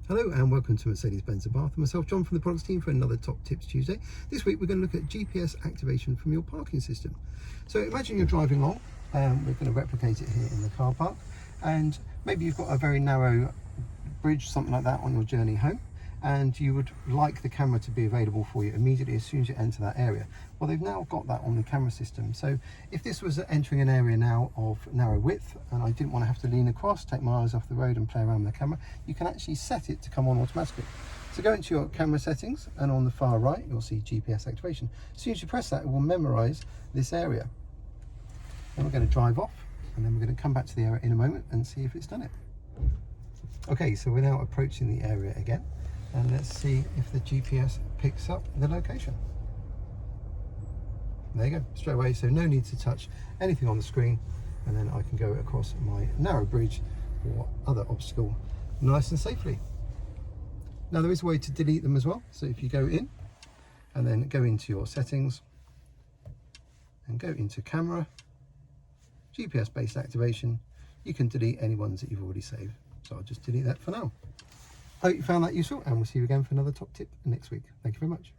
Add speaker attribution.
Speaker 1: Hello and welcome to Mercedes-Benz of Bath and myself, John, from the products team for another Top Tips Tuesday. This week we're going to look at GPS activation from your parking system. So imagine you're driving along, we're going to replicate it here in the car park, and maybe you've got a very narrow bridge, something like that, on your journey home, and you would like the camera to be available for you immediately as soon as you enter that area. Well, they've now got that on the camera system. So if this was entering an area now of narrow width and I didn't want to have to lean across, take my eyes off the road and play around with the camera, you can actually set it to come on automatically. So go into your camera settings, and on the far right you'll see GPS activation. As soon as you press that, it will memorize this area. Then we're going to drive off, and then we're going to come back to the area in a moment and see if it's done it. Okay, so we're now approaching the area again, and let's see if the GPS picks up the location. There you go, straight away, so no need to touch anything on the screen, and then I can go across my narrow bridge or other obstacle nice and safely. Now there is a way to delete them as well, so if you go in and then go into your settings and go into camera, GPS based activation, you can delete any ones that you've already saved. So I'll just delete that for now. Hope you found that useful, and we'll see you again for another top tip next week. Thank you very much.